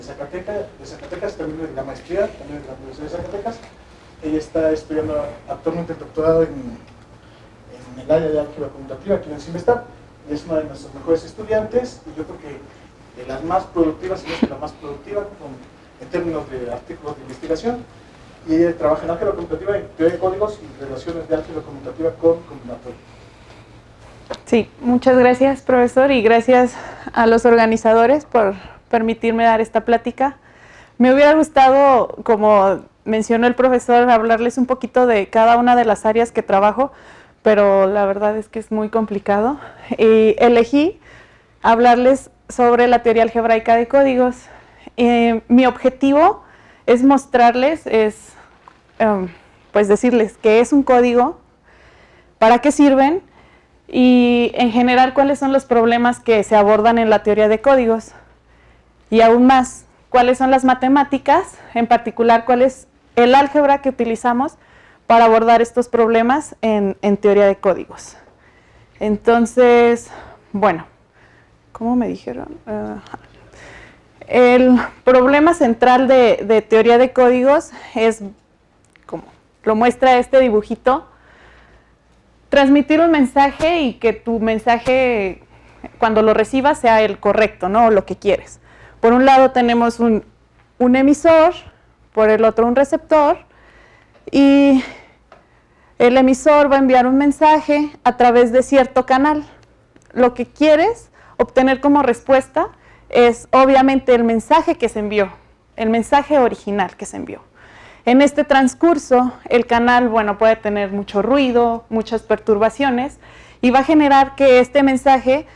Zacatecas, también de la maestría, también de la Universidad de Zacatecas. Ella está estudiando actualmente el doctorado en el área de álgebra conmutativa aquí en el CIMESTAP. Es una de nuestras mejores estudiantes y yo creo que de las más productivas, si no es que la más productiva en términos de artículos de investigación. Y ella trabaja en álgebra conmutativa, en teoría de códigos y relaciones de álgebra conmutativa con combinatoria. Sí, muchas gracias, profesor, y gracias a los organizadores por permitirme dar esta plática. Me hubiera gustado, como mencionó el profesor, hablarles un poquito de cada una de las áreas que trabajo, pero la verdad es que es muy complicado. Y elegí hablarles sobre la teoría algebraica de códigos. Mi objetivo es mostrarles, pues decirles qué es un código, para qué sirven y en general cuáles son los problemas que se abordan en la teoría de códigos. Y aún más, cuáles son las matemáticas, en particular cuál es el álgebra que utilizamos para abordar estos problemas en teoría de códigos. Entonces, bueno, ¿cómo me dijeron? El problema central de teoría de códigos es, como lo muestra este dibujito, transmitir un mensaje y que tu mensaje, cuando lo recibas, sea el correcto, ¿no? O lo que quieres. Por un lado tenemos un emisor, por el otro un receptor, y el emisor va a enviar un mensaje a través de cierto canal. Lo que quieres obtener como respuesta es obviamente el mensaje que se envió, el mensaje original que se envió. En este transcurso, el canal, bueno, puede tener mucho ruido, muchas perturbaciones, y va a generar que este mensaje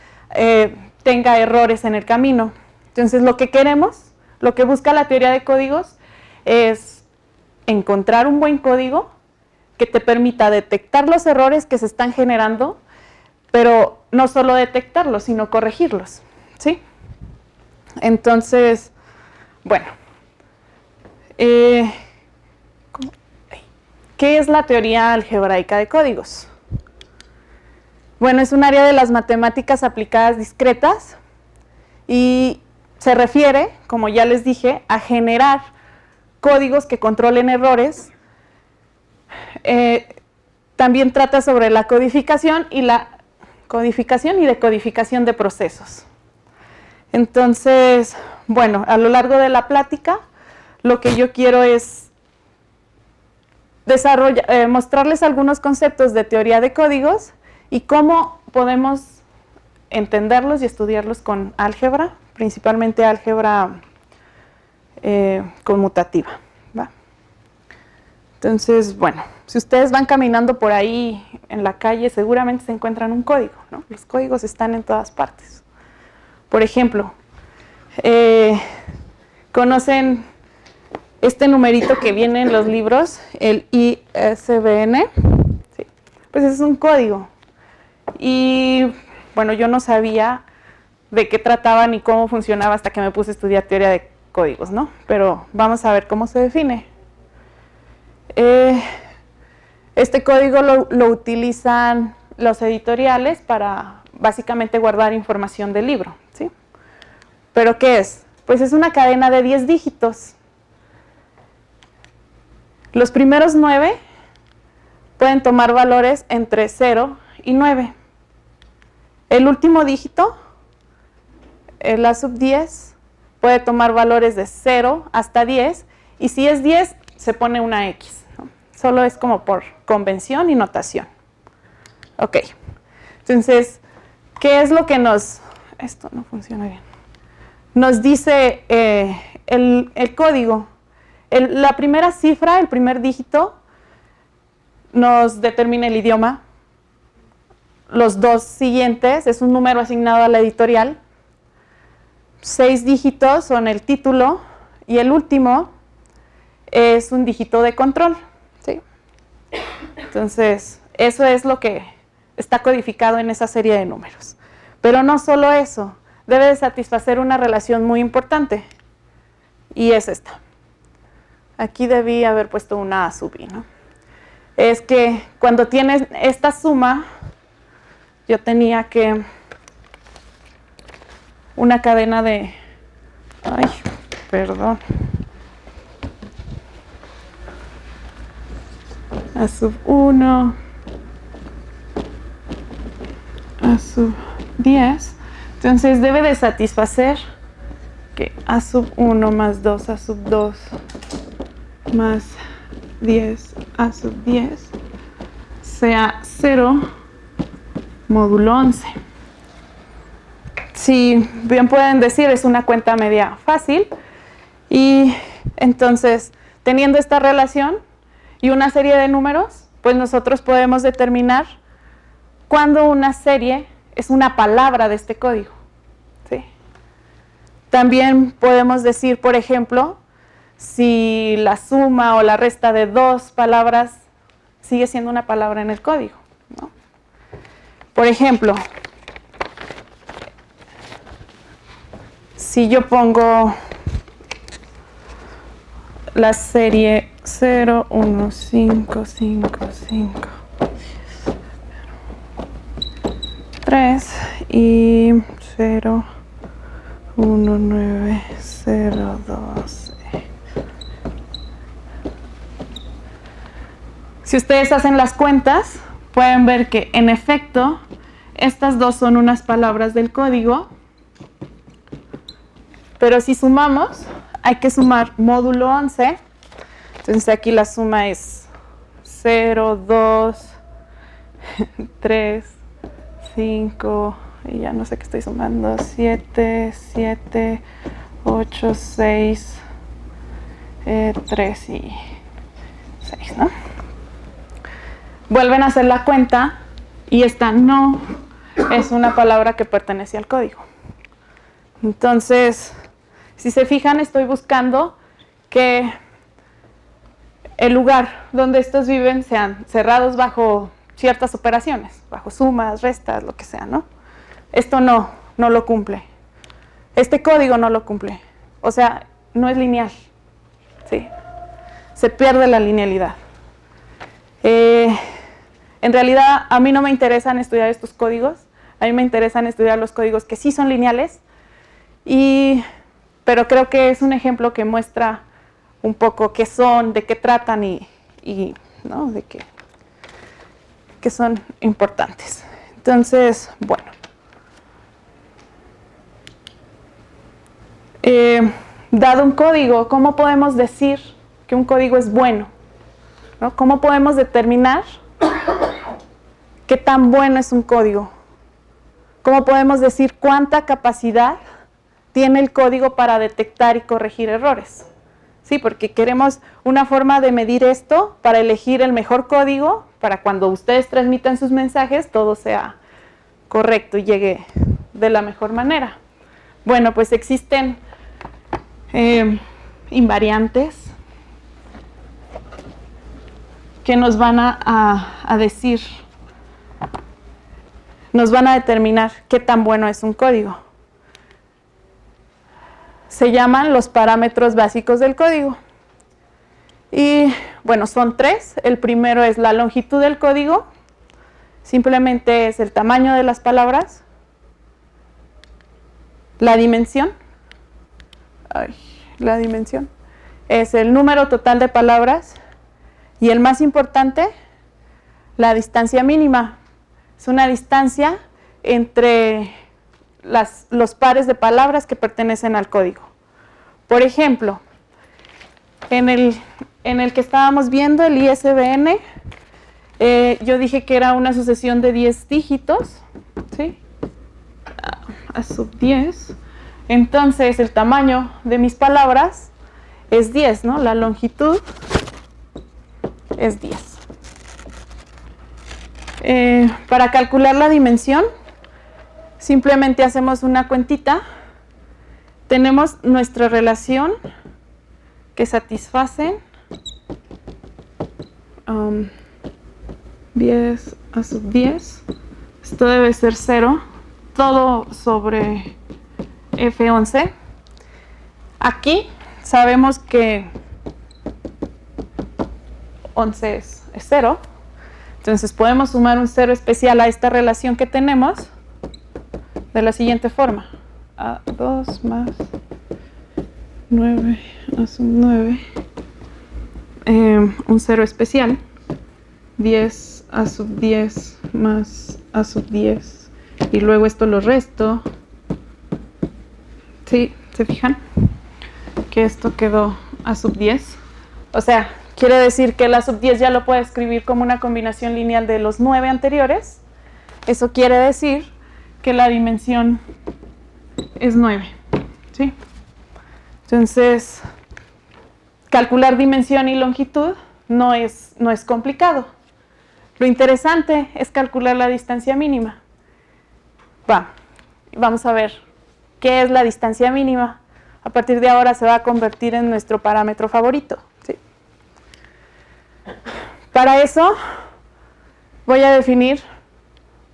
tenga errores en el camino. Entonces, lo que queremos, lo que busca la teoría de códigos, es encontrar un buen código que te permita detectar los errores que se están generando, pero no solo detectarlos, sino corregirlos, ¿sí? Entonces, bueno, ¿qué es la teoría algebraica de códigos? Bueno, es un área de las matemáticas aplicadas discretas y se refiere, como ya les dije, a generar códigos que controlen errores. También trata sobre la codificación y decodificación de procesos. Entonces, bueno, a lo largo de la plática, lo que yo quiero es mostrarles algunos conceptos de teoría de códigos y cómo podemos entenderlos y estudiarlos con álgebra, principalmente álgebra conmutativa, ¿va? Entonces, bueno, si ustedes van caminando por ahí en la calle, seguramente se encuentran un código, ¿no? Los códigos están en todas partes. Por ejemplo, ¿conocen este numerito que viene en los libros, el ISBN? Sí. Pues es un código. Y bueno, yo no sabía de qué trataba ni cómo funcionaba hasta que me puse a estudiar teoría de códigos, ¿no? Pero vamos a ver cómo se define. Este código lo utilizan los editoriales para básicamente guardar información del libro, ¿sí? ¿Pero qué es? Pues es una cadena de 10 dígitos. Los primeros 9 pueden tomar valores entre 0 y 9. El último dígito, la sub 10, puede tomar valores de 0 hasta 10, y si es 10, se pone una X, ¿no? Solo es como por convención y notación. Ok, entonces, ¿qué es lo que esto no funciona bien. Nos dice el código? La primera cifra, el primer dígito, nos determina el idioma. Los dos siguientes es un número asignado a la editorial. 6 dígitos son el título y el último es un dígito de control, ¿sí? Entonces, eso es lo que está codificado en esa serie de números. Pero no solo eso, debe de satisfacer una relación muy importante, y es esta. Aquí debí haber puesto una sub i, ¿no? Es que cuando tienes esta suma, yo tenía que una cadena de... Ay, perdón. A sub 1, a sub 10. Entonces debe de satisfacer que a sub 1 más 2 a sub 2 más 10 a sub 10 sea 0 módulo 11. Si bien pueden decir, es una cuenta media fácil, y entonces teniendo esta relación y una serie de números, pues nosotros podemos determinar cuándo una serie es una palabra de este código, ¿sí? También podemos decir, por ejemplo, si la suma o la resta de dos palabras sigue siendo una palabra en el código, ¿no? Por ejemplo, si yo pongo la serie 0, 1, 5, 5, 5, 3 y 0, 1, 9, 0, 2. Si ustedes hacen las cuentas, pueden ver que en efecto estas dos son unas palabras del código, pero si sumamos, hay que sumar módulo 11. Entonces aquí la suma es 0, 2, 3, 5, y ya no sé qué estoy sumando, 7, 7, 8, 6, 3 y 6, ¿no? Vuelven a hacer la cuenta y esta no es una palabra que pertenece al código. Entonces, si se fijan, estoy buscando que el lugar donde estos viven sean cerrados bajo ciertas operaciones, bajo sumas, restas, lo que sea, ¿no? Esto no lo cumple. Este código no lo cumple. O sea, no es lineal, ¿sí? Se pierde la linealidad. En realidad, a mí no me interesan estudiar estos códigos. A mí me interesan estudiar los códigos que sí son lineales. Pero creo que es un ejemplo que muestra un poco qué son, de qué tratan y ¿no? de que son importantes. Entonces, bueno. Dado un código, ¿cómo podemos decir que un código es bueno? ¿No? ¿Cómo podemos determinar qué tan bueno es un código? ¿Cómo podemos decir cuánta capacidad tiene el código para detectar y corregir errores? Sí, porque queremos una forma de medir esto para elegir el mejor código, para cuando ustedes transmitan sus mensajes, todo sea correcto y llegue de la mejor manera. Bueno, pues existen invariantes que nos van a decir, nos van a determinar qué tan bueno es un código. Se llaman los parámetros básicos del código. Y bueno, son tres. El primero es la longitud del código. Simplemente es el tamaño de las palabras. La dimensión. La dimensión es el número total de palabras. Y el más importante, la distancia mínima. Es una distancia entre los pares de palabras que pertenecen al código. Por ejemplo, en el que estábamos viendo, el ISBN, yo dije que era una sucesión de 10 dígitos, ¿sí? A sub 10. Entonces, el tamaño de mis palabras es 10, ¿no? La longitud es 10. Para calcular la dimensión, simplemente hacemos una cuentita. Tenemos nuestra relación que satisfacen 10 a sub 10. Esto debe ser 0. Todo sobre F11. Aquí sabemos que 11 es 0. Entonces podemos sumar un 0 especial a esta relación que tenemos de la siguiente forma. A2 más 9 a sub 9, un 0 especial, 10 a sub 10 más a sub 10, y luego esto lo resto. ¿Sí? ¿Se fijan? Que esto quedó a sub 10. O sea, quiere decir que la sub 10 ya lo puedo escribir como una combinación lineal de los 9 anteriores. Eso quiere decir que la dimensión es 9. ¿Sí? Entonces, calcular dimensión y longitud no es complicado. Lo interesante es calcular la distancia mínima. Vamos a ver qué es la distancia mínima. A partir de ahora se va a convertir en nuestro parámetro favorito. ¿Sí? Para eso voy a definir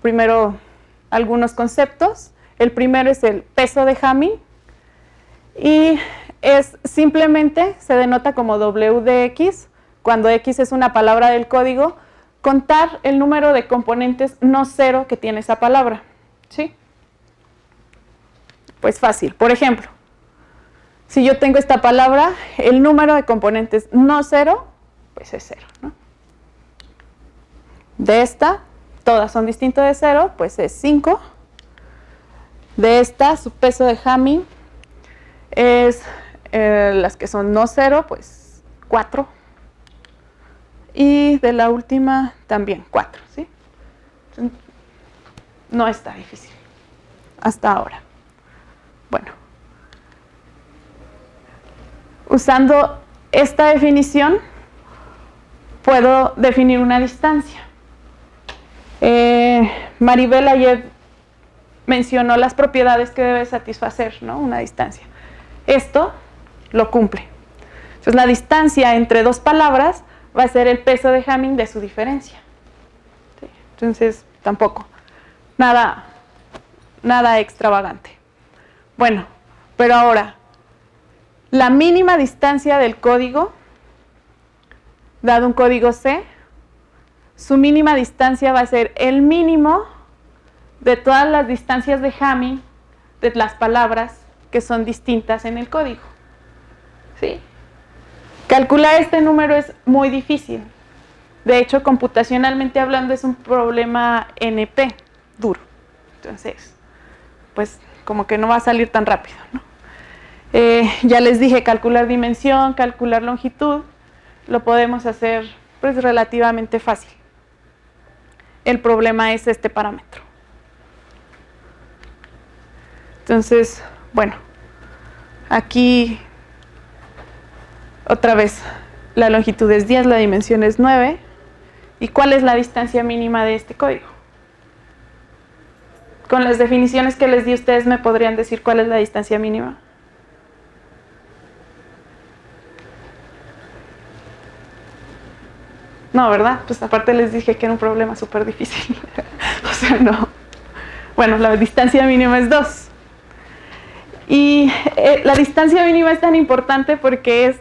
primero algunos conceptos. El primero es el peso de Hamming y es simplemente, se denota como W de X, cuando X es una palabra del código, contar el número de componentes no cero que tiene esa palabra. ¿Sí? Pues fácil. Por ejemplo, si yo tengo esta palabra, el número de componentes no cero, pues es 0, ¿no? De esta, todas son distintas de 0, pues es 5. De esta, su peso de Hamming es las que son no 0, pues 4. Y de la última también 4, ¿sí? No está difícil hasta ahora. Bueno, usando esta definición puedo definir una distancia. Maribel ayer mencionó las propiedades que debe satisfacer, ¿no? Una distancia. Esto lo cumple. Entonces la distancia entre dos palabras va a ser el peso de Hamming de su diferencia. ¿Sí? Entonces tampoco, nada extravagante. Bueno, pero ahora, la mínima distancia del código, dado un código C, su mínima distancia va a ser el mínimo de todas las distancias de Hamming de las palabras que son distintas en el código. ¿Sí? Calcular este número es muy difícil. De hecho, computacionalmente hablando, es un problema NP duro. Entonces, pues como que no va a salir tan rápido, ¿no? Ya les dije, calcular dimensión, calcular longitud, lo podemos hacer pues relativamente fácil. El problema es este parámetro. Entonces, bueno, aquí otra vez la longitud es 10, la dimensión es 9. ¿Y cuál es la distancia mínima de este código? Con las definiciones que les di, ¿ustedes me podrían decir cuál es la distancia mínima? No, ¿verdad? Pues aparte les dije que era un problema súper difícil. O sea, no. Bueno, la distancia mínima es 2. Y la distancia mínima es tan importante porque es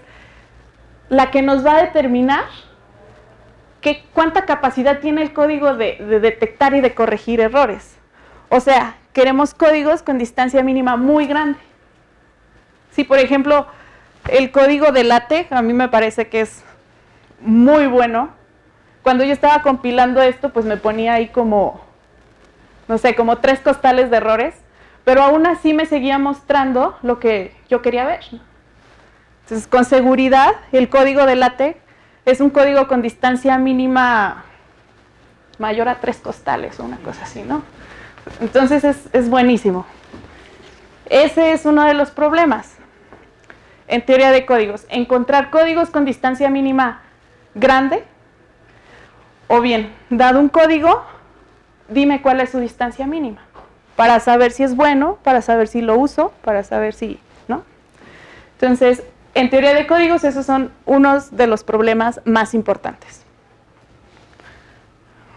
la que nos va a determinar cuánta capacidad tiene el código de detectar y de corregir errores. O sea, queremos códigos con distancia mínima muy grande. Si, por ejemplo, el código de LaTeX, a mí me parece que es muy bueno. Cuando yo estaba compilando esto, pues me ponía ahí como, no sé, como 3 costales de errores, pero aún así me seguía mostrando lo que yo quería ver. Entonces, con seguridad, el código de LaTeX es un código con distancia mínima mayor a 3 costales o una cosa así, ¿no? Entonces es buenísimo. Ese es uno de los problemas en teoría de códigos. Encontrar códigos con distancia mínima grande, o bien, dado un código, dime cuál es su distancia mínima, para saber si es bueno, para saber si lo uso, para saber si, ¿no? Entonces, en teoría de códigos, esos son unos de los problemas más importantes.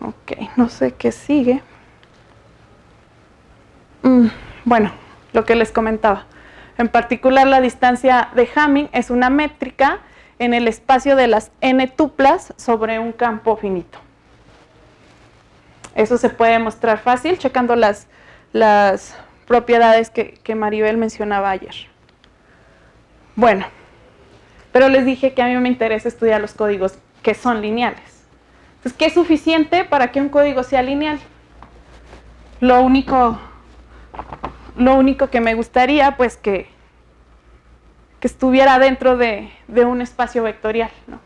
Ok, no sé qué sigue. Bueno, lo que les comentaba. En particular, la distancia de Hamming es una métrica en el espacio de las n tuplas sobre un campo finito. Eso se puede mostrar fácil checando las propiedades que Maribel mencionaba ayer. Bueno, pero les dije que a mí me interesa estudiar los códigos que son lineales. Entonces, ¿qué es suficiente para que un código sea lineal? Lo único que me gustaría, pues, que estuviera dentro de un espacio vectorial, ¿no?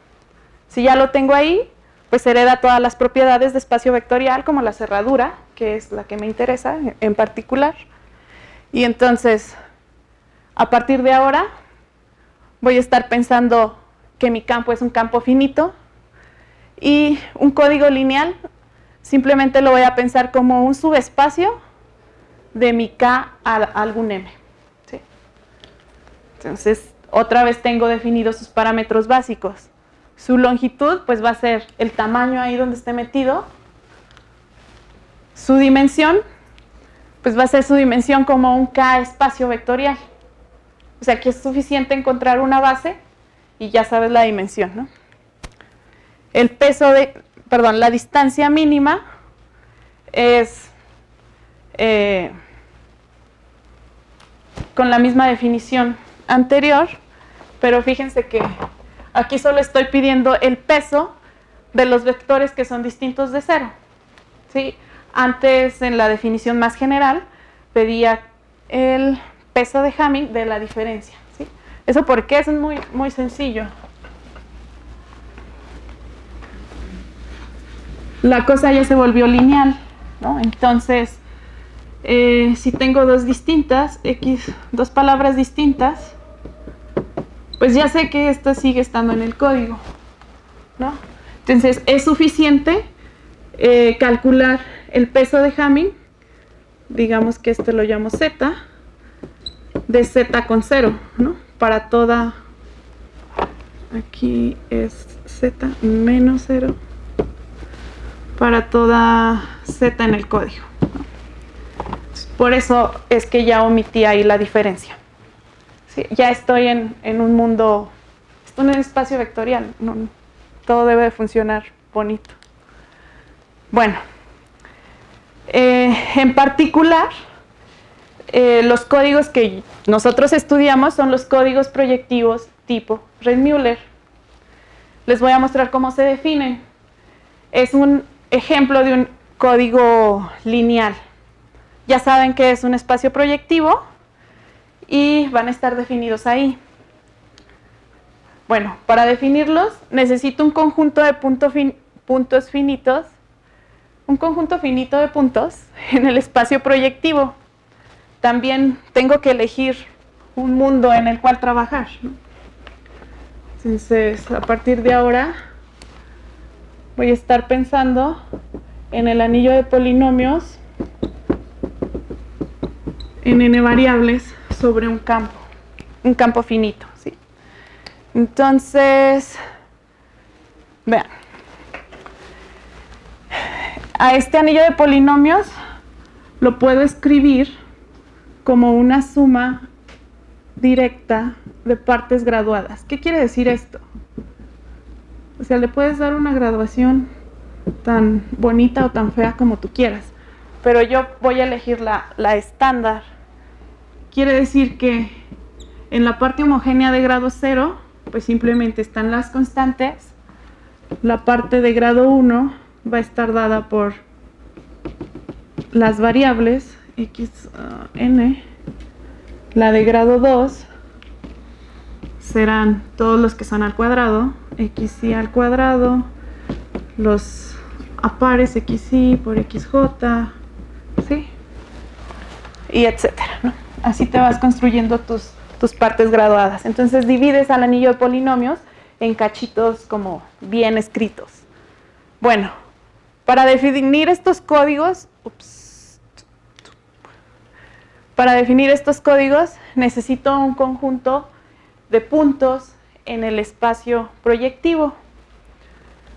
Si ya lo tengo ahí, pues hereda todas las propiedades de espacio vectorial, como la cerradura, que es la que me interesa en particular. Y entonces, a partir de ahora, voy a estar pensando que mi campo es un campo finito, y un código lineal simplemente lo voy a pensar como un subespacio de mi K a algún M. ¿Sí? Entonces, otra vez tengo definidos sus parámetros básicos. Su longitud, pues va a ser el tamaño ahí donde esté metido. Su dimensión, pues va a ser su dimensión como un K espacio vectorial. O sea, que es suficiente encontrar una base y ya sabes la dimensión, ¿no? El peso la distancia mínima es con la misma definición anterior, pero fíjense que aquí solo estoy pidiendo el peso de los vectores que son distintos de 0. ¿Sí? Antes, en la definición más general, pedía el peso de Hamming de la diferencia. ¿Sí? ¿Eso por qué? Eso es muy, muy sencillo. La cosa ya se volvió lineal, ¿no? Entonces, si tengo dos palabras distintas, pues ya sé que esta sigue estando en el código, ¿no? Entonces, es suficiente calcular el peso de Hamming, digamos que este lo llamo Z, de Z con 0, ¿no? Para toda, aquí es Z menos 0, para toda Z en el código. Por eso es que ya omití ahí la diferencia. ¿Sí? Ya estoy en un mundo, estoy en un espacio vectorial, no, todo debe de funcionar bonito. Bueno, en particular, los códigos que nosotros estudiamos son los códigos proyectivos tipo Reed-Muller. Les voy a mostrar cómo se definen. Es un ejemplo de un código lineal. Ya saben que es un espacio proyectivo y van a estar definidos ahí. Bueno, para definirlos necesito un conjunto de puntos finitos, un conjunto finito de puntos en el espacio proyectivo. También tengo que elegir un mundo en el cual trabajar, ¿no? Entonces, a partir de ahora, voy a estar pensando en el anillo de polinomios en n variables sobre un campo finito, ¿sí? Entonces, vean, a este anillo de polinomios lo puedo escribir como una suma directa de partes graduadas. ¿Qué quiere decir esto? O sea, le puedes dar una graduación tan bonita o tan fea como tú quieras, pero yo voy a elegir la estándar. Quiere decir que en la parte homogénea de grado 0, pues simplemente están las constantes. La parte de grado 1 va a estar dada por las variables x, n. La de grado 2 serán todos los que son al cuadrado, xy al cuadrado, los apares xy por xj, ¿sí? Y etcétera, ¿no? Así te vas construyendo tus partes graduadas. Entonces divides al anillo de polinomios en cachitos como bien escritos. Bueno, para definir estos códigos, necesito un conjunto de puntos en el espacio proyectivo.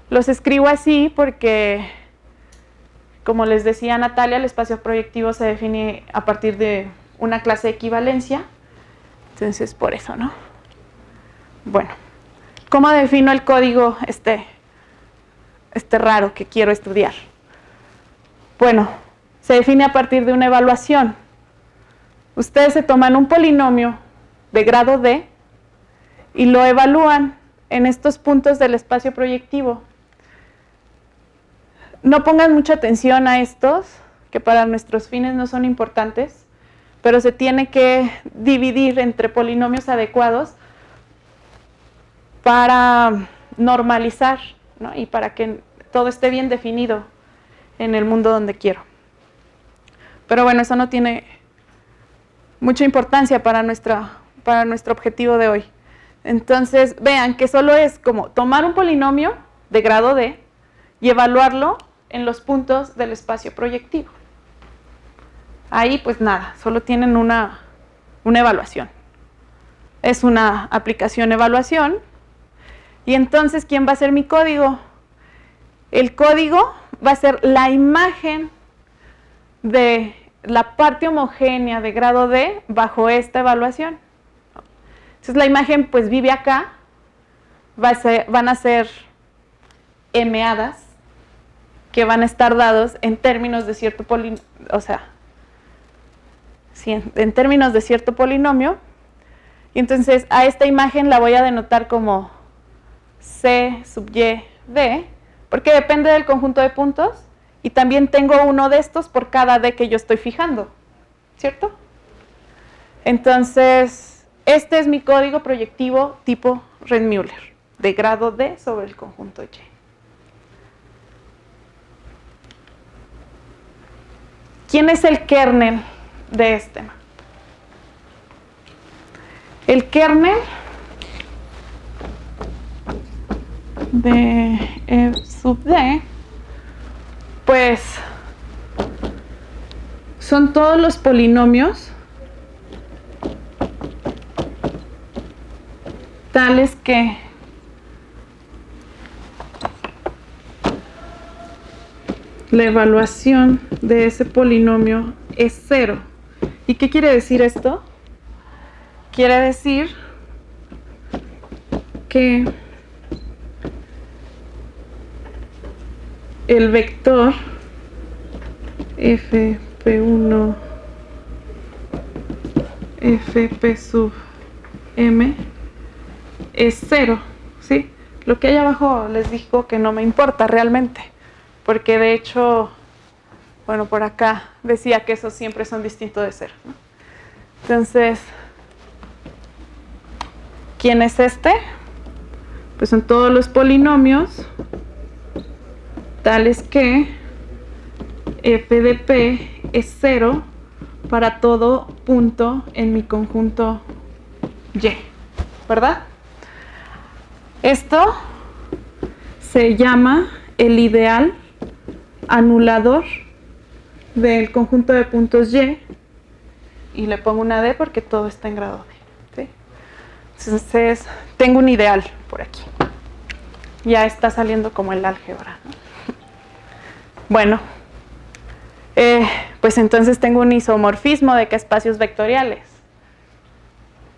Los escribo así porque, como les decía Natalia, el espacio proyectivo se define a partir de una clase de equivalencia. Entonces, por eso, ¿no? Bueno, ¿cómo defino el código este raro que quiero estudiar? Bueno, se define a partir de una evaluación. Ustedes se toman un polinomio de grado D y lo evalúan en estos puntos del espacio proyectivo. No pongan mucha atención a estos, que para nuestros fines no son importantes, pero se tiene que dividir entre polinomios adecuados para normalizar, ¿no? Y para que todo esté bien definido en el mundo donde quiero. Pero bueno, eso no tiene mucha importancia para nuestro objetivo de hoy. Entonces, vean que solo es como tomar un polinomio de grado D y evaluarlo en los puntos del espacio proyectivo. Ahí, pues nada, solo tienen una evaluación. Es una aplicación-evaluación. Y entonces, ¿quién va a ser mi código? El código va a ser la imagen de la parte homogénea de grado D bajo esta evaluación. Entonces, la imagen pues vive acá, van a ser m-hadas que van a estar dados en términos de cierto polinomio, en términos de cierto polinomio. Y entonces a esta imagen la voy a denotar como C sub y D, porque depende del conjunto de puntos, y también tengo uno de estos por cada D que yo estoy fijando, ¿cierto? Entonces, este es mi código proyectivo tipo Reed-Muller, de grado D sobre el conjunto Y. ¿Quién es el kernel de este? El kernel de F sub D, pues son todos los polinomios tales que la evaluación de ese polinomio es 0. ¿Y qué quiere decir esto? Quiere decir que el vector fp1 fp sub m es 0, ¿sí? Lo que hay abajo les digo que no me importa realmente, porque de hecho, bueno, por acá decía que esos siempre son distintos de 0, ¿no? Entonces, ¿quién es este? Pues son todos los polinomios tales que f de p es 0 para todo punto en mi conjunto Y, ¿verdad? Esto se llama el ideal anulador del conjunto de puntos Y, y le pongo una D porque todo está en grado D, ¿sí? Entonces, tengo un ideal por aquí. Ya está saliendo como el álgebra, ¿no? Bueno, pues entonces tengo un isomorfismo de espacios vectoriales.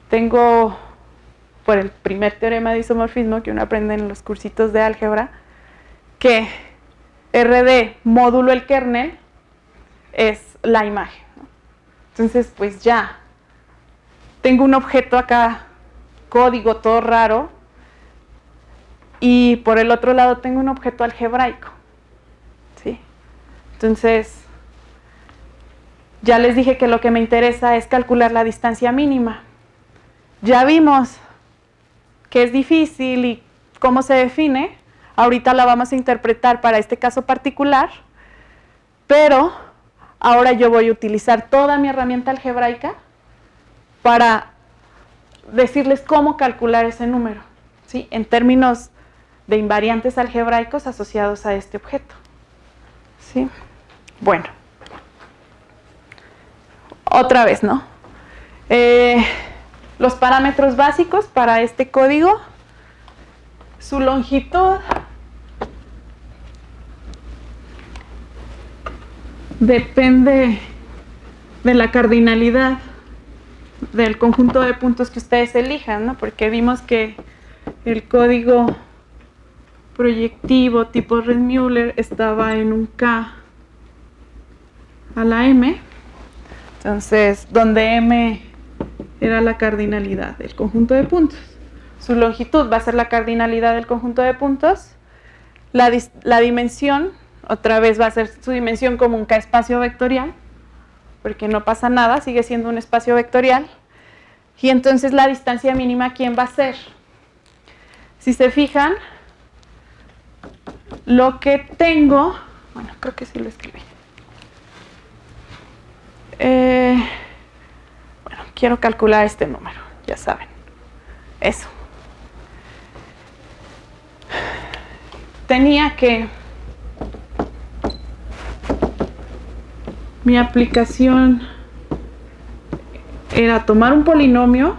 Tengo, por el primer teorema de isomorfismo que uno aprende en los cursitos de álgebra, que RD módulo el kernel es la imagen, ¿no? Entonces, pues ya tengo un objeto acá, código todo raro, y por el otro lado tengo un objeto algebraico, ¿sí? Entonces, ya les dije que lo que me interesa es calcular la distancia mínima. Ya vimos que es difícil y cómo se define. Ahorita la vamos a interpretar para este caso particular, pero ahora yo voy a utilizar toda mi herramienta algebraica para decirles cómo calcular ese número, ¿sí? En términos de invariantes algebraicos asociados a este objeto, ¿sí? Bueno, otra vez, ¿no? Los parámetros básicos para este código: su longitud depende de la cardinalidad del conjunto de puntos que ustedes elijan, ¿no? Porque vimos que el código proyectivo tipo Reed-Muller estaba en un K a la M, entonces donde M era la cardinalidad del conjunto de puntos. su longitud va a ser la cardinalidad del conjunto de puntos. La dimensión, otra vez va a ser su dimensión como un K-espacio vectorial, porque no pasa nada, sigue siendo un espacio vectorial. Y entonces la distancia mínima, ¿quién va a ser? Si se fijan, lo que tengo, bueno, creo que sí lo escribí. Bueno, quiero calcular este número, ya saben. Eso. Tenía que... Mi aplicación era tomar un polinomio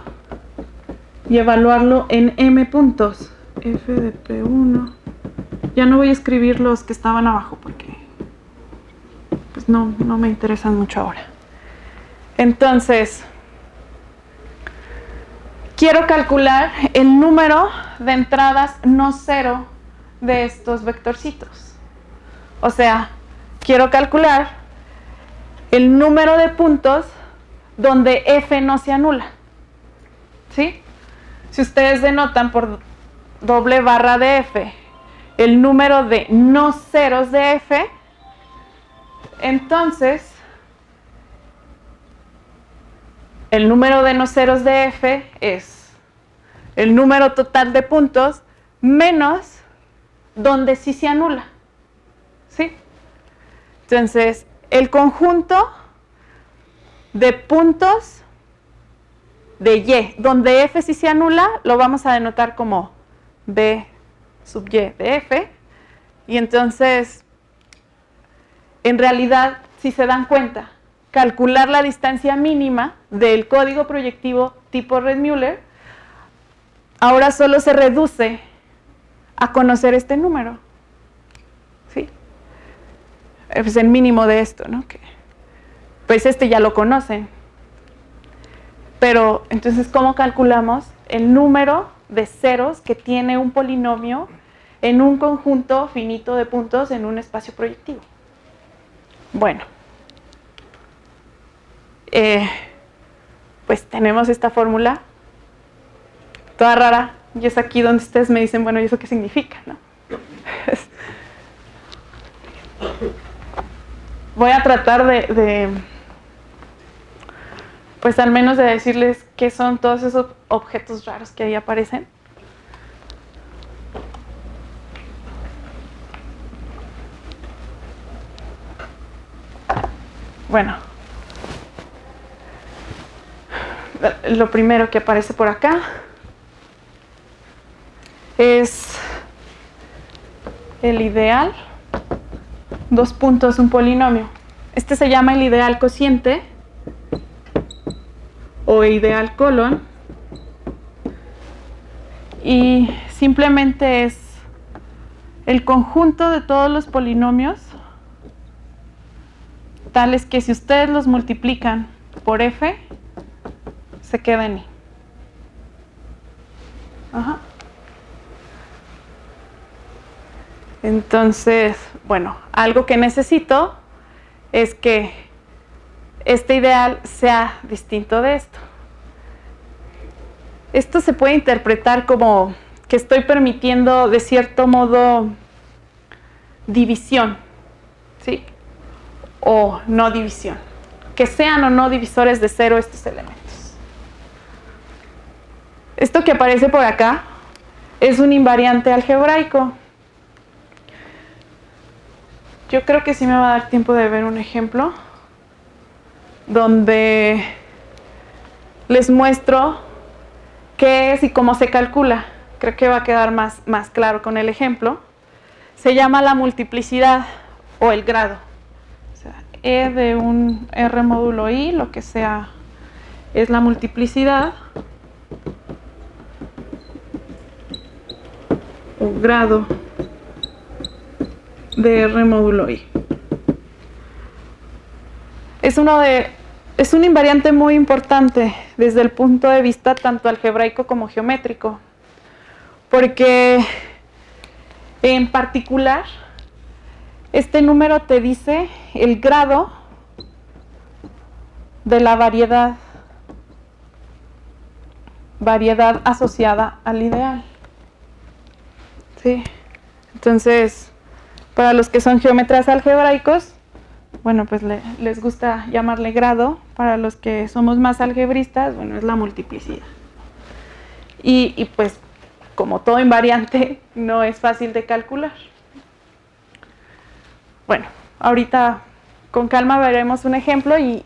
y evaluarlo en m puntos. F de P1. Ya no voy a escribir los que estaban abajo porque pues no me interesan mucho ahora. Entonces, quiero calcular el número de entradas no cero de estos vectorcitos. O sea, quiero calcular el número de puntos donde f no se anula. ¿Sí? Si ustedes denotan por doble barra de f el número de no ceros de f, entonces el número de no ceros de f es el número total de puntos menos donde sí se anula. ¿Sí? Entonces, el conjunto de puntos de y, donde f sí se anula, lo vamos a denotar como b sub y de f. Y entonces, en realidad, si se dan cuenta, calcular la distancia mínima del código proyectivo tipo Reed-Muller, ahora solo se reduce a conocer este número. ¿Sí? Es el mínimo de esto, ¿no? Que, pues este ya lo conocen. Pero, entonces, ¿cómo calculamos el número de ceros que tiene un polinomio en un conjunto finito de puntos en un espacio proyectivo? Bueno, pues tenemos esta fórmula toda rara, y es aquí donde ustedes me dicen, bueno, ¿y eso qué significa, no? Voy a tratar pues al menos de decirles qué son todos esos objetos raros que ahí aparecen. Bueno, lo primero que aparece por acá es el ideal, dos puntos, un polinomio. Este se llama el ideal cociente o ideal colon, y simplemente es el conjunto de todos los polinomios tales que si ustedes los multiplican por f, se queda en i. Ajá. Entonces, bueno, algo que necesito es que este ideal sea distinto de esto. Esto se puede interpretar como que estoy permitiendo, de cierto modo, división, ¿sí? O no división. Que sean o no divisores de cero estos elementos. Esto que aparece por acá es un invariante algebraico. Yo creo que sí me va a dar tiempo de ver un ejemplo donde les muestro qué es y cómo se calcula. Creo que va a quedar más claro con el ejemplo. Se llama la multiplicidad o el grado. O sea, E de un R módulo I, lo que sea, es la multiplicidad o grado de R módulo I. Es un invariante muy importante desde el punto de vista tanto algebraico como geométrico, porque en particular este número te dice el grado de la variedad variedad asociada al ideal. ¿Sí? Entonces, para los que son geómetras algebraicos, bueno, pues les gusta llamarle grado. Para los que somos más algebristas, bueno, es la multiplicidad. Y pues, como todo invariante, no es fácil de calcular. Bueno, ahorita con calma veremos un ejemplo y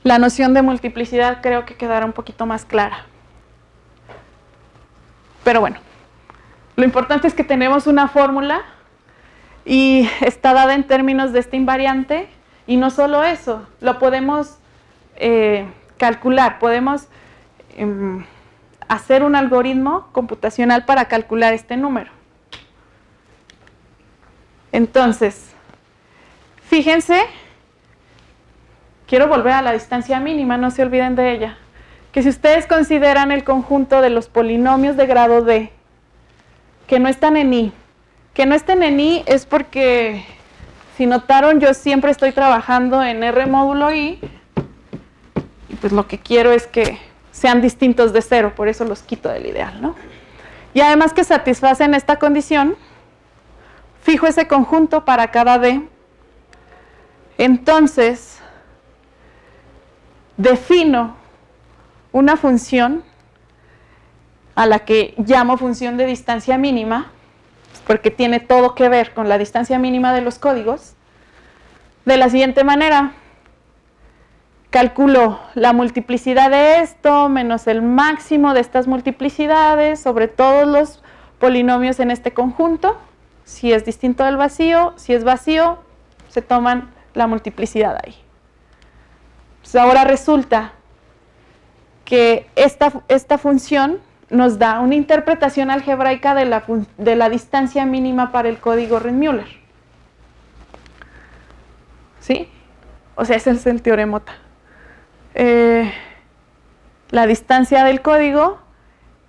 la noción de multiplicidad creo que quedará un poquito más clara. Pero bueno, lo importante es que tenemos una fórmula y está dada en términos de este invariante, y no solo eso, lo podemos calcular, podemos hacer un algoritmo computacional para calcular este número. Entonces, fíjense, quiero volver a la distancia mínima, no se olviden de ella, que si ustedes consideran el conjunto de los polinomios de grado D, que no están en I, que no estén en I es porque, si notaron, yo siempre estoy trabajando en R módulo I, y pues lo que quiero es que sean distintos de 0, por eso los quito del ideal, ¿no? Y además que satisfacen esta condición, fijo ese conjunto para cada D, entonces defino una función a la que llamo función de distancia mínima, porque tiene todo que ver con la distancia mínima de los códigos, de la siguiente manera. Calculo la multiplicidad de esto menos el máximo de estas multiplicidades sobre todos los polinomios en este conjunto. Si es distinto del vacío, si es vacío, se toman la multiplicidad ahí. Pues ahora resulta que esta función nos da una interpretación algebraica de la distancia mínima para el código Reed-Muller. ¿Sí? O sea, ese es el teoremota. La distancia del código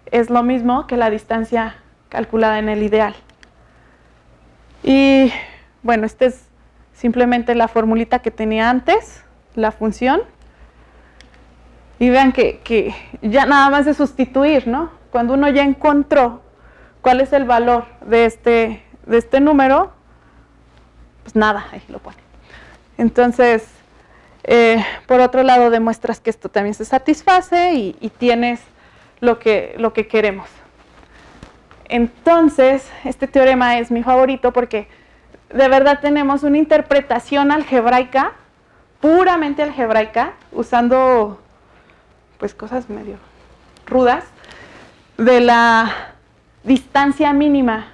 es lo mismo que la distancia calculada en el ideal. Y bueno, esta es simplemente la formulita que tenía antes, la función. Y vean que ya nada más de sustituir, ¿no? Cuando uno ya encontró cuál es el valor de este número, pues nada, ahí lo pone. Entonces, por otro lado, demuestras que esto también se satisface y tienes lo que queremos. Entonces, este teorema es mi favorito porque de verdad tenemos una interpretación algebraica, puramente algebraica, usando pues cosas medio rudas, de la distancia mínima,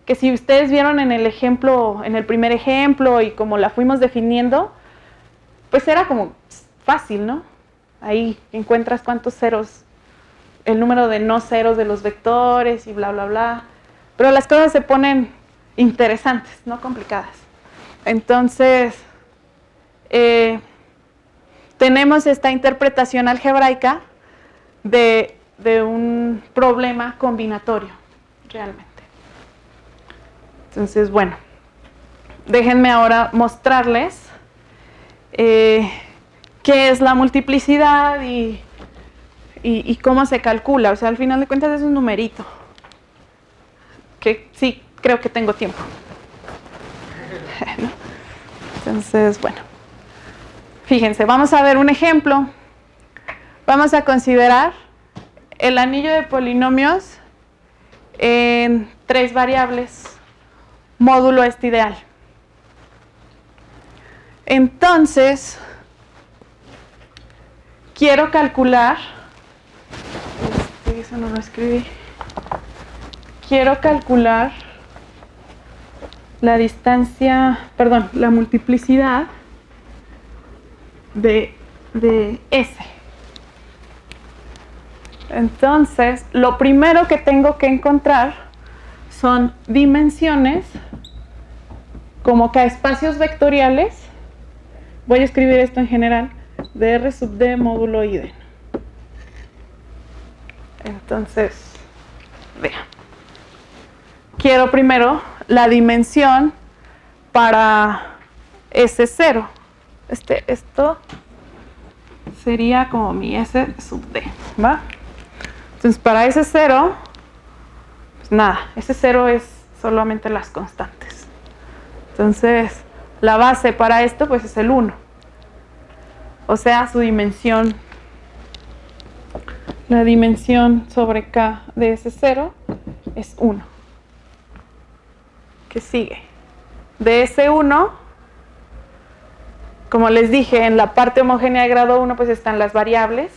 que si ustedes vieron en el ejemplo, en el primer ejemplo y como la fuimos definiendo, pues era como fácil, ¿no? Ahí encuentras cuántos ceros, el número de no ceros de los vectores y bla, bla, bla. Pero las cosas se ponen interesantes, no complicadas. Entonces, tenemos esta interpretación algebraica de un problema combinatorio, realmente. Entonces, bueno, déjenme ahora mostrarles qué es la multiplicidad y cómo se calcula. O sea, al final de cuentas es un numerito. Que sí, creo que tengo tiempo. Entonces, bueno. Fíjense, vamos a ver un ejemplo. Vamos a considerar el anillo de polinomios en 3 variables, módulo este ideal. Entonces, quiero calcular, eso no lo escribí, quiero calcular la distancia, perdón, la multiplicidad de S. Entonces, lo primero que tengo que encontrar son dimensiones como que espacios vectoriales. Voy a escribir esto en general, de R sub D módulo ID. Entonces, vean. Quiero primero la dimensión para S0. Esto sería como mi S sub D, ¿va? Entonces, para ese 0, pues nada, ese 0 es solamente las constantes. Entonces, la base para esto pues es el 1. O sea, su dimensión, la dimensión sobre K de ese 0 es 1. ¿Qué sigue? De ese 1, como les dije, en la parte homogénea de grado 1 pues están las variables.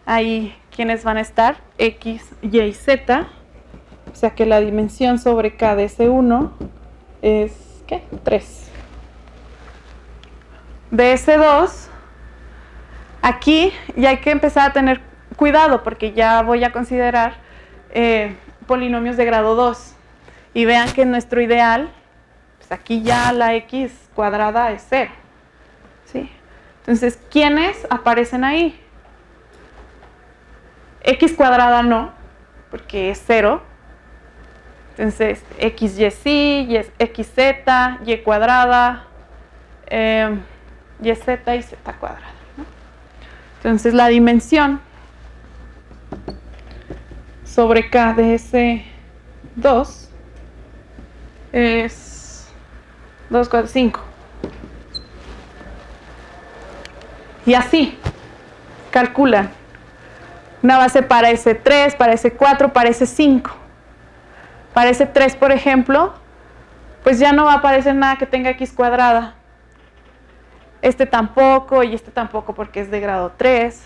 Ahí, ¿quiénes van a estar? X, Y y Z. O sea que la dimensión sobre K de ese 1 es, ¿qué? 3. De ese 2, aquí ya hay que empezar a tener cuidado porque ya voy a considerar polinomios de grado 2. Y vean que nuestro ideal, pues aquí ya la X cuadrada es 0. ¿Sí? Entonces, ¿quiénes aparecen ahí? X cuadrada no, porque es 0. Entonces, XY sí, XZ, Y cuadrada, YZ y Z cuadrada, ¿no? Entonces, la dimensión sobre K de ese 2 es 2, 4, 5. Y así, calculan. Una base para ese 3, para ese 4, para ese 5. Para ese 3, por ejemplo, pues ya no va a aparecer nada que tenga X cuadrada. Este tampoco y este tampoco porque es de grado 3.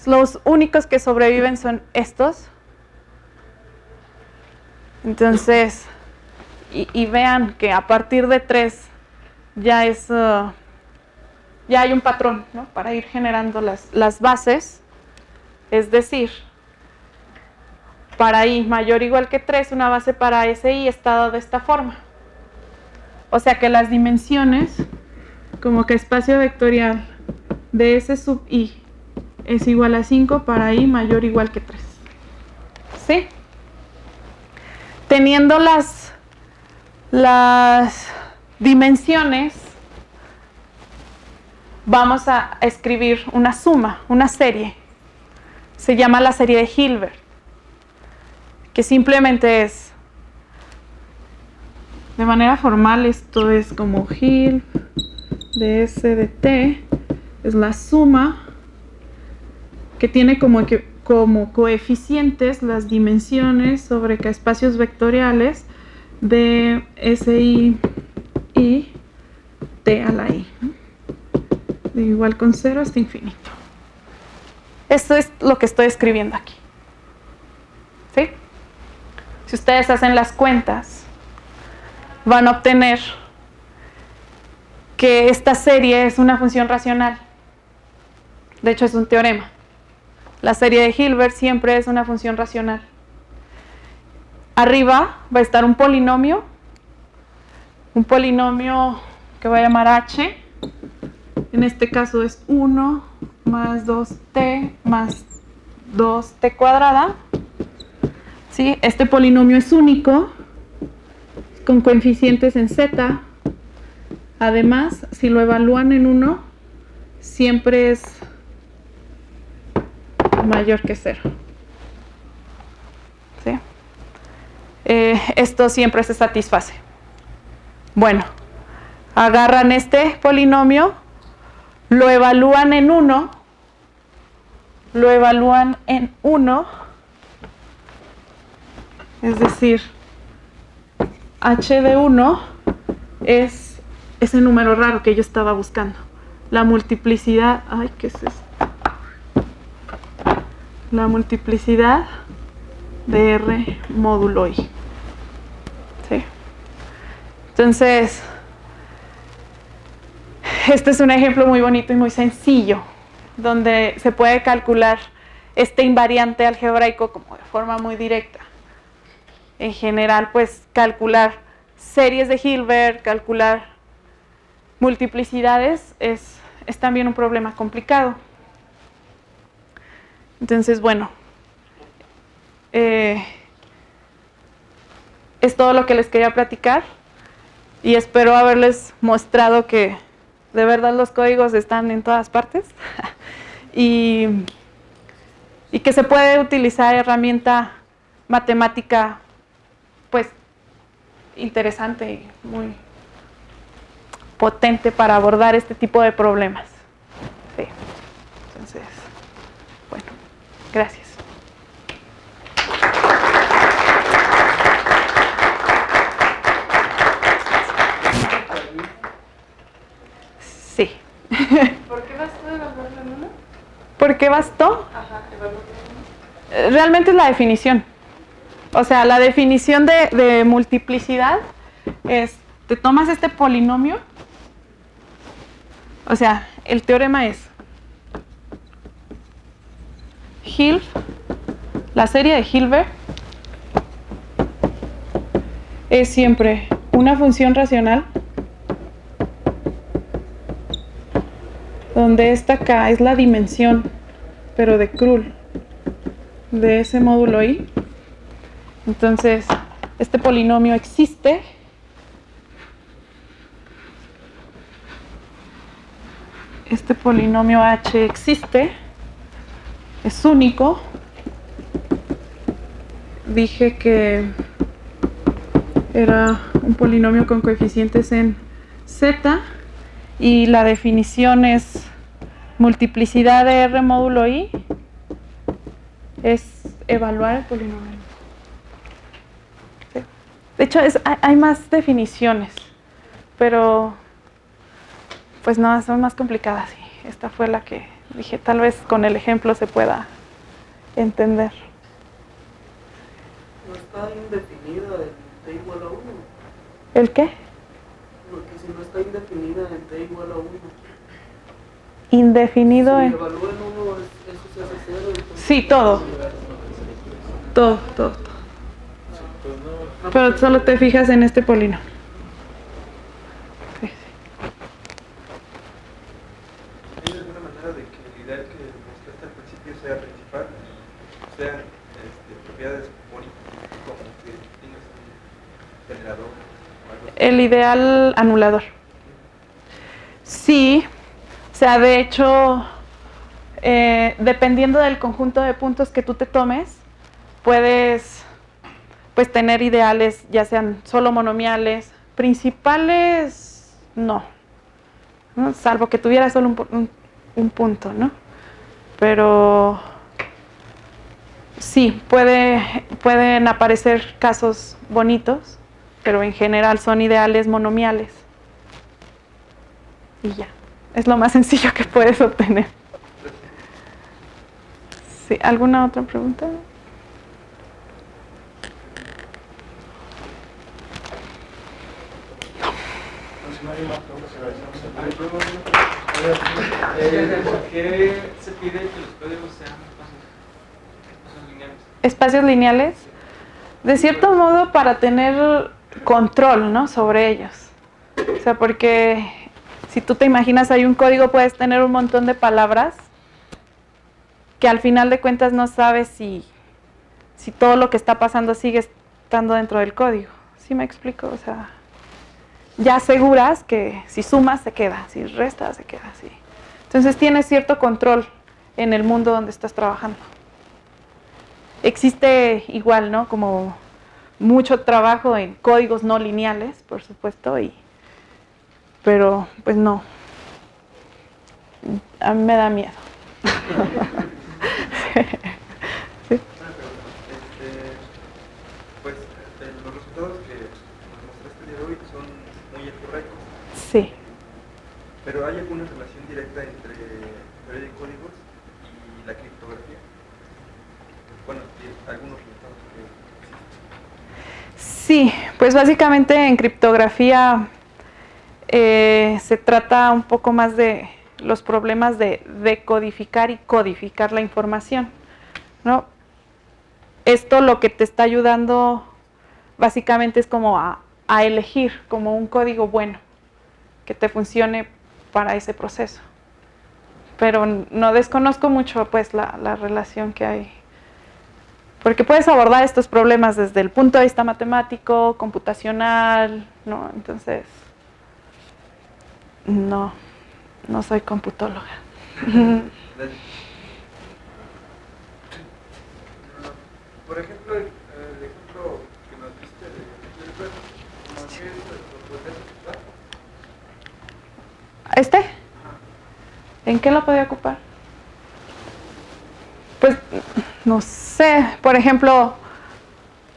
Los únicos que sobreviven son estos. Entonces, y vean que a partir de 3 ya es, ya hay un patrón, ¿no? Para ir generando las bases. Es decir, para i mayor o igual que 3, una base para ese i está dada de esta forma. O sea que las dimensiones, como que espacio vectorial de S sub i es igual a 5 para i mayor o igual que 3. ¿Sí? Teniendo las dimensiones, vamos a escribir una suma, una serie. Se llama la serie de Hilbert, que simplemente es, de manera formal, esto es como Hil de S de T, es la suma que tiene como coeficientes las dimensiones sobre K espacios vectoriales de SI y T a la I, de igual con 0 hasta infinito. Esto es lo que estoy escribiendo aquí. ¿Sí? Si ustedes hacen las cuentas, van a obtener que esta serie es una función racional. De hecho, es un teorema. La serie de Hilbert siempre es una función racional. Arriba va a estar un polinomio que voy a llamar h. En este caso es 1 más 2t más 2t cuadrada. ¿Sí? Este polinomio es único, con coeficientes en z. Además, si lo evalúan en 1, siempre es mayor que 0. ¿Sí? Esto siempre se satisface. Bueno, agarran este polinomio, lo evalúan en 1, es decir, h de 1 es ese número raro que yo estaba buscando. La multiplicidad, ay, ¿qué es esto? La multiplicidad de R módulo I. ¿Sí? Entonces, este es un ejemplo muy bonito y muy sencillo, donde se puede calcular este invariante algebraico como de forma muy directa. En general, pues calcular series de Hilbert, calcular multiplicidades es también un problema complicado. Entonces, bueno, es todo lo que les quería platicar y espero haberles mostrado que de verdad los códigos están en todas partes y y que se puede utilizar herramienta matemática, pues, interesante y muy potente para abordar este tipo de problemas. Sí. Entonces, bueno, gracias. Sí. ¿Por qué bastó evaluarlo en uno? ¿Por qué bastó? Ajá, evaluarlo en uno. Realmente es la definición. O sea, la definición de multiplicidad es, te tomas este polinomio, o sea, el teorema es la serie de Hilbert es siempre una función racional donde esta K es la dimensión, pero de Krull, de ese módulo I. Entonces, este polinomio existe. Este polinomio H existe. Es único. Dije que era un polinomio con coeficientes en Z y la definición es multiplicidad de R módulo I es evaluar el polinomio. Sí. De hecho, hay más definiciones, pero pues no, son más complicadas. Sí. Esta fue la que dije, tal vez con el ejemplo se pueda entender. No está indefinida en t igual a 1. ¿El qué? Porque si no está indefinida en t igual a 1. Indefinido Si en... evalúa en 1, eso se hace 0. Entonces... Sí, todo. Todo. Pero solo te fijas en este polinomio. Sí. ¿Hay alguna manera de que el ideal que mostraste al principio sea principal? Sean propiedades bonitas, como que tienes un generador o algo así. El ideal anulador. Sí. O sea, de hecho, dependiendo del conjunto de puntos que tú te tomes, puedes pues tener ideales, ya sean solo monomiales, principales, no, salvo que tuviera solo un punto, ¿no? Pero sí, pueden aparecer casos bonitos, pero en general son ideales monomiales. Y ya, es lo más sencillo que puedes obtener. Sí, ¿alguna otra pregunta? No hay más preguntas, agradecemos ¿Por qué se pide que los códigos sean espacios lineales? Espacios lineales, de cierto modo para tener control, ¿no?, sobre ellos. O sea, porque si tú te imaginas hay un código, puedes tener un montón de palabras que al final de cuentas no sabes si todo lo que está pasando sigue estando dentro del código. ¿Sí me explico? O sea, ya aseguras que si sumas se queda, si restas se queda, sí. Entonces tienes cierto control en el mundo donde estás trabajando. Existe igual, ¿no?, como mucho trabajo en códigos no lineales, por supuesto, pero pues no. A mí me da miedo. Sí. Pues los resultados que nos mostraste el día de hoy son muy algebraicos. Sí. Pero ¿hay alguna relación directa entre teoría de códigos y la criptografía? Bueno, algunos resultados que... Sí, pues básicamente en criptografía se trata un poco más de los problemas de decodificar y codificar la información, ¿no? Esto lo que te está ayudando básicamente es como a elegir como un código bueno que te funcione para ese proceso. Pero no desconozco mucho pues la relación que hay, porque puedes abordar estos problemas desde el punto de vista matemático, computacional, ¿no? Entonces, no soy computóloga. Por ejemplo, el ejemplo que nos diste de Gilbert, ¿cómo que lo podrías ocupar? ¿Este? ¿En qué lo podía ocupar? Pues, no sé, por ejemplo,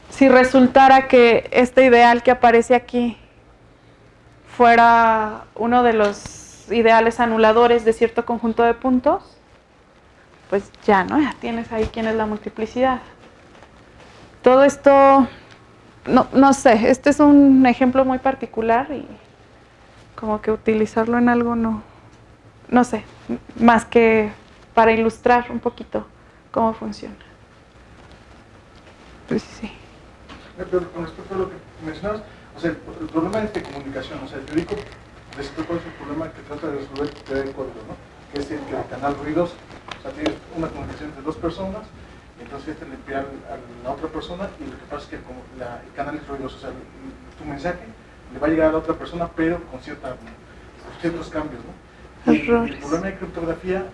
si resultara que este ideal que aparece aquí fuera uno de los ideales anuladores de cierto conjunto de puntos, pues ya, ¿no? Ya tienes ahí quién es la multiplicidad. Todo esto, no sé, este es un ejemplo muy particular y como que utilizarlo en algo no sé, más que para ilustrar un poquito cómo funciona. Pues sí. Pero con respecto a lo que mencionabas, o sea, el problema es de comunicación, o sea, el teórico describe cuál es el problema que trata de resolver el teoría de código, ¿no? Que es el que el canal ruidoso, o sea, tienes una comunicación entre dos personas, entonces le envía a la otra persona y lo que pasa es que el canal es ruidoso, o sea, tu mensaje le va a llegar a la otra persona, pero con ciertos cambios, ¿no? Y el problema de criptografía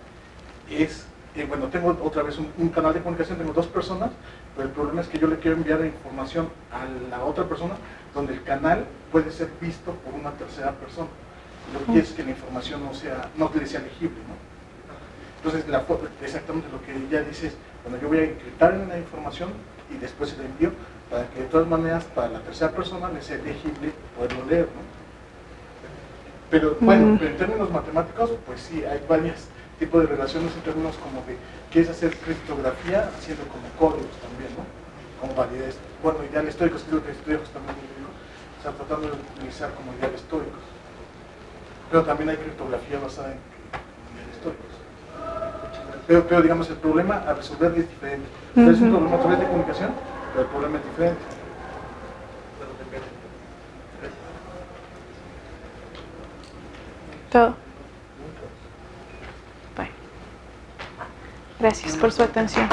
es, bueno, tengo otra vez un canal de comunicación, tengo dos personas, pero el problema es que yo le quiero enviar información a la otra persona donde el canal puede ser visto por una tercera persona. Lo que quiere es que la información no le sea legible, ¿no? Entonces, exactamente lo que ella dice es, bueno, yo voy a encriptar en la información y después se la envío para que de todas maneras para la tercera persona le sea legible poderlo leer, ¿no? Pero bueno, en términos matemáticos, pues sí, hay varios tipos de relaciones en términos como de quieres hacer criptografía haciendo como códigos también, ¿no? Como validez, bueno, ideales históricos, que es lo que estudio justamente, o sea, tratando de utilizar como ideales históricos. Pero también hay criptografía basada en ideales históricos. Pero digamos, el problema a resolver es diferente. Es un problema a través de comunicación, pero el problema es diferente. Todo. Bueno. Gracias por su atención.